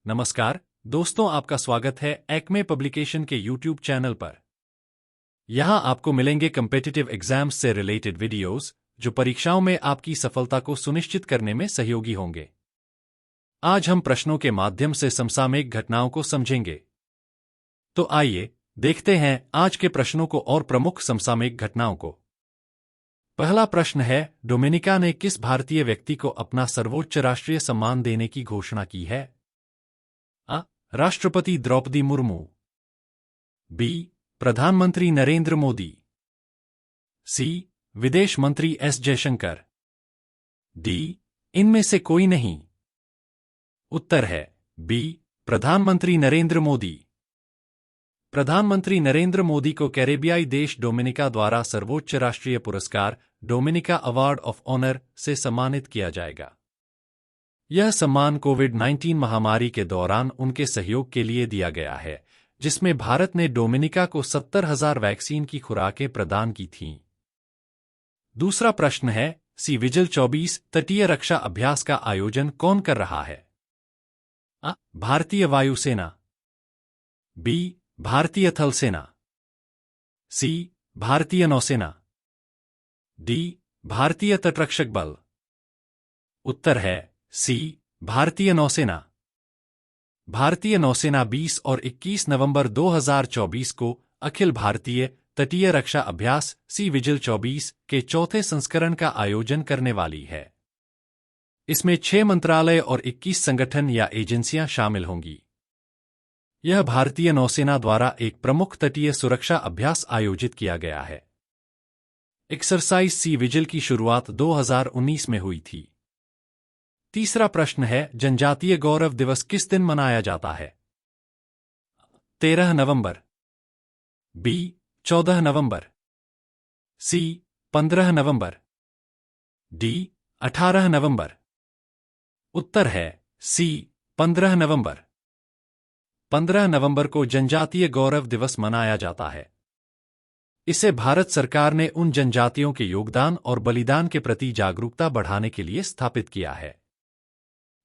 नमस्कार दोस्तों, आपका स्वागत है एक्मे पब्लिकेशन के यूट्यूब चैनल पर। यहां आपको मिलेंगे कम्पिटिटिव एग्जाम्स से रिलेटेड वीडियोस जो परीक्षाओं में आपकी सफलता को सुनिश्चित करने में सहयोगी होंगे। आज हम प्रश्नों के माध्यम से समसामयिक घटनाओं को समझेंगे। तो आइए देखते हैं आज के प्रश्नों को और प्रमुख समसामयिक घटनाओं को। पहला प्रश्न है, डोमिनिका ने किस भारतीय व्यक्ति को अपना सर्वोच्च राष्ट्रीय सम्मान देने की घोषणा की है? आ. राष्ट्रपति द्रौपदी मुर्मू। बी. प्रधानमंत्री नरेंद्र मोदी। सी. विदेश मंत्री एस जयशंकर। डी. इनमें से कोई नहीं। उत्तर है बी. प्रधानमंत्री नरेंद्र मोदी। प्रधानमंत्री नरेंद्र मोदी को कैरेबियाई देश डोमिनिका द्वारा सर्वोच्च राष्ट्रीय पुरस्कार डोमिनिका अवार्ड ऑफ ऑनर से सम्मानित किया जाएगा। यह सम्मान कोविड-19 महामारी के दौरान उनके सहयोग के लिए दिया गया है, जिसमें भारत ने डोमिनिका को 70,000 वैक्सीन की खुराकें प्रदान की थीं। दूसरा प्रश्न है, सी विजिल 24 तटीय रक्षा अभ्यास का आयोजन कौन कर रहा है? आ. भारतीय वायुसेना। बी. भारतीय थल सेना। सी. भारतीय नौसेना। डी. भारतीय तटरक्षक बल। उत्तर है सी. भारतीय नौसेना। भारतीय नौसेना 20 और 21 नवंबर 2024 को अखिल भारतीय तटीय रक्षा अभ्यास सी विजिल 24 के चौथे संस्करण का आयोजन करने वाली है। इसमें 6 मंत्रालय और 21 संगठन या एजेंसियां शामिल होंगी। यह भारतीय नौसेना द्वारा एक प्रमुख तटीय सुरक्षा अभ्यास आयोजित किया गया है। एक्सरसाइज सी विजिल की शुरुआत 2019 में हुई थी। तीसरा प्रश्न है, जनजातीय गौरव दिवस किस दिन मनाया जाता है? 13 नवंबर। बी. 14 नवंबर। सी. 15 नवंबर। डी. 18 नवंबर। उत्तर है सी. 15 नवंबर। 15 नवंबर को जनजातीय गौरव दिवस मनाया जाता है। इसे भारत सरकार ने उन जनजातियों के योगदान और बलिदान के प्रति जागरूकता बढ़ाने के लिए स्थापित किया है।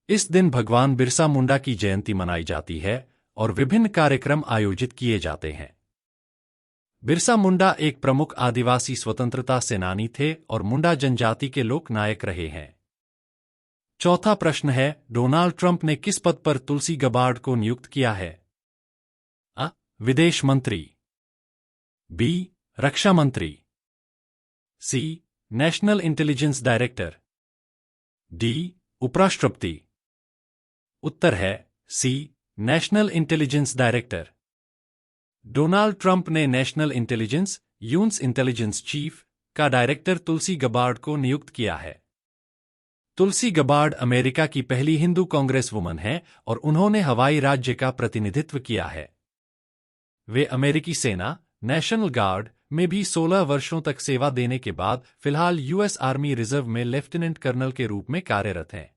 इस दिन भगवान बिरसा मुंडा की जयंती मनाई जाती है और विभिन्न कार्यक्रम आयोजित किए जाते हैं। बिरसा मुंडा एक प्रमुख आदिवासी स्वतंत्रता सेनानी थे और मुंडा जनजाति के लोक नायक रहे हैं। चौथा प्रश्न है, डोनाल्ड ट्रंप ने किस पद पर तुलसी गबार्ड को नियुक्त किया है? आ. विदेश मंत्री। बी. रक्षा मंत्री। C. National intelligence director. D. उपराष्ट्रपति। उत्तर है C. National intelligence director. Donald Trump ने national intelligence US intelligence chief का डायरेक्टर तुलसी गबार्ड को नियुक्त किया है। तुलसी गबार्ड अमेरिका की पहली हिंदू कांग्रेस वुमन है और उन्होंने हवाई राज्य का प्रतिनिधित्व किया है। वे अमेरिकी सेना नेशनल गार्ड में भी 16 वर्षों तक सेवा देने के बाद फिलहाल यूएस आर्मी रिजर्व में लेफ्टिनेंट कर्नल के रूप में कार्यरत हैं।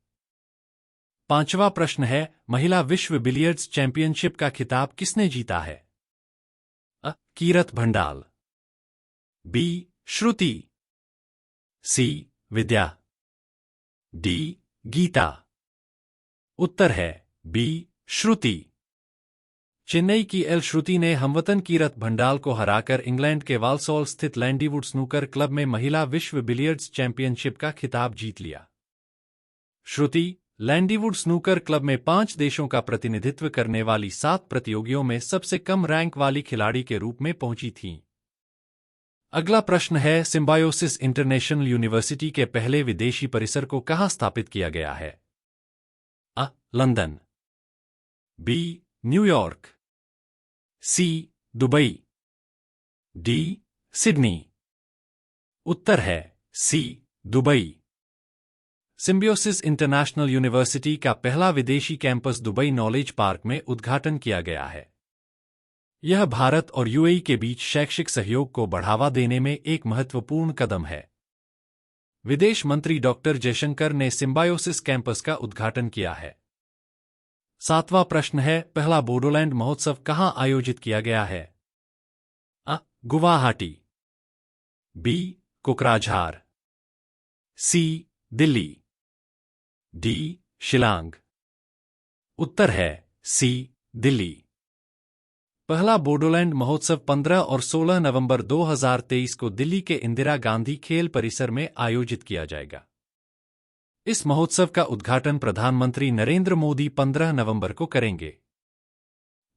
पांचवा प्रश्न है, महिला विश्व बिलियर्ड्स चैंपियनशिप का खिताब किसने जीता है? अ. कीरत भंडाल। बी. श्रुति। सी. विद्या। डी. गीता। उत्तर है बी. श्रुति। चेन्नई की एल श्रुति ने हमवतन कीरत भंडाल को हराकर इंग्लैंड के वालसॉल स्थित लैंडीवुड स्नूकर क्लब में महिला विश्व बिलियर्ड्स चैंपियनशिप का खिताब जीत लिया। श्रुति लैंडीवुड स्नूकर क्लब में 5 देशों का प्रतिनिधित्व करने वाली 7 प्रतियोगियों में सबसे कम रैंक वाली खिलाड़ी के रूप में पहुंची थीं। अगला प्रश्न है, सिम्बायोसिस इंटरनेशनल यूनिवर्सिटी के पहले विदेशी परिसर को कहां स्थापित किया गया है? अ. लंदन। बी. न्यूयॉर्क। सी. दुबई। डी. सिडनी। उत्तर है सी. दुबई। सिम्बायोसिस इंटरनेशनल यूनिवर्सिटी का पहला विदेशी कैंपस दुबई नॉलेज पार्क में उद्घाटन किया गया है। यह भारत और यूएई के बीच शैक्षिक सहयोग को बढ़ावा देने में एक महत्वपूर्ण कदम है। विदेश मंत्री डॉक्टर जयशंकर ने सिम्बायोसिस कैंपस का उद्घाटन किया है। सातवां प्रश्न है, पहला बोडोलैंड महोत्सव कहां आयोजित किया गया है? अ. गुवाहाटी। बी. कोकराझार। सी. दिल्ली। डी. शिलांग। उत्तर है सी. दिल्ली। पहला बोडोलैंड महोत्सव 15 और 16 नवंबर 2023 को दिल्ली के इंदिरा गांधी खेल परिसर में आयोजित किया जाएगा। इस महोत्सव का उद्घाटन प्रधानमंत्री नरेंद्र मोदी 15 नवंबर को करेंगे।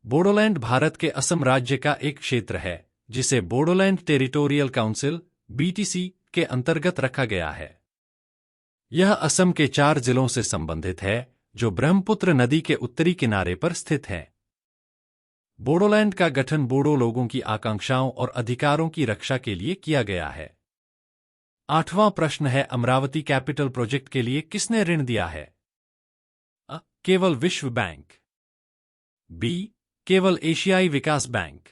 बोडोलैंड भारत के असम राज्य का एक क्षेत्र है जिसे बोडोलैंड टेरिटोरियल काउंसिल (BTC) के अंतर्गत रखा गया है। यह असम के 4 जिलों से संबंधित है जो ब्रह्मपुत्र नदी के उत्तरी किनारे पर स्थित है। बोडोलैंड का गठन बोडो लोगों की आकांक्षाओं और अधिकारों की रक्षा के लिए किया गया है। 8वां प्रश्न है, अमरावती कैपिटल प्रोजेक्ट के लिए किसने ऋण दिया है? अ. केवल विश्व बैंक। बी. केवल एशियाई विकास बैंक।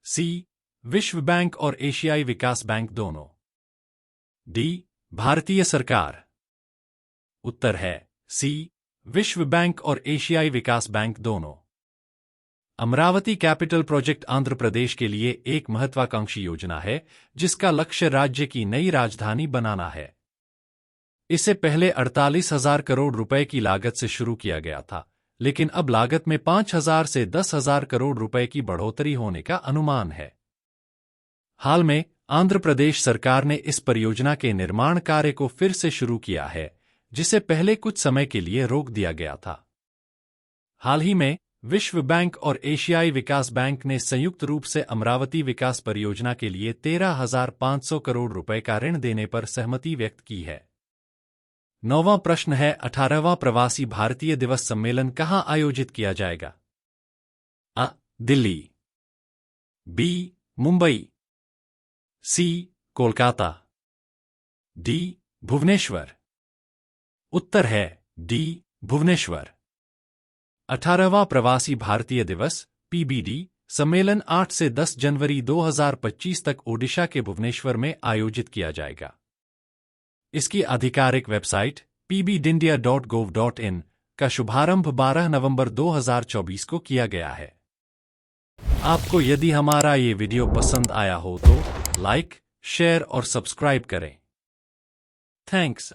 सी. विश्व बैंक और एशियाई विकास बैंक दोनों। डी. भारतीय सरकार। उत्तर है सी. विश्व बैंक और एशियाई विकास बैंक दोनों। अमरावती कैपिटल प्रोजेक्ट आंध्र प्रदेश के लिए एक महत्वाकांक्षी योजना है जिसका लक्ष्य राज्य की नई राजधानी बनाना है। इसे पहले 48,000 करोड़ रुपए की लागत से शुरू किया गया था, लेकिन अब लागत में 5,000 से 10,000 करोड़ रुपए की बढ़ोतरी होने का अनुमान है। हाल में आंध्र प्रदेश सरकार ने इस परियोजना के निर्माण कार्य को फिर से शुरू किया है, जिसे पहले कुछ समय के लिए रोक दिया गया था। हाल ही में विश्व बैंक और एशियाई विकास बैंक ने संयुक्त रूप से अमरावती विकास परियोजना के लिए 13,500 करोड़ रुपए का ऋण देने पर सहमति व्यक्त की है। 9वां प्रश्न है, 18वां प्रवासी भारतीय दिवस सम्मेलन कहां आयोजित किया जाएगा? अ. दिल्ली। बी. मुंबई। सी. कोलकाता। डी. भुवनेश्वर। उत्तर है डी. भुवनेश्वर। 18वां प्रवासी भारतीय दिवस (PBD) सम्मेलन 8 से 10 जनवरी 2025 तक ओडिशा के भुवनेश्वर में आयोजित किया जाएगा। इसकी आधिकारिक वेबसाइट pbdindia.gov.in का शुभारंभ 12 नवंबर 2024 को किया गया है। आपको यदि हमारा ये वीडियो पसंद आया हो तो लाइक, शेयर और सब्सक्राइब करें। थैंक्स।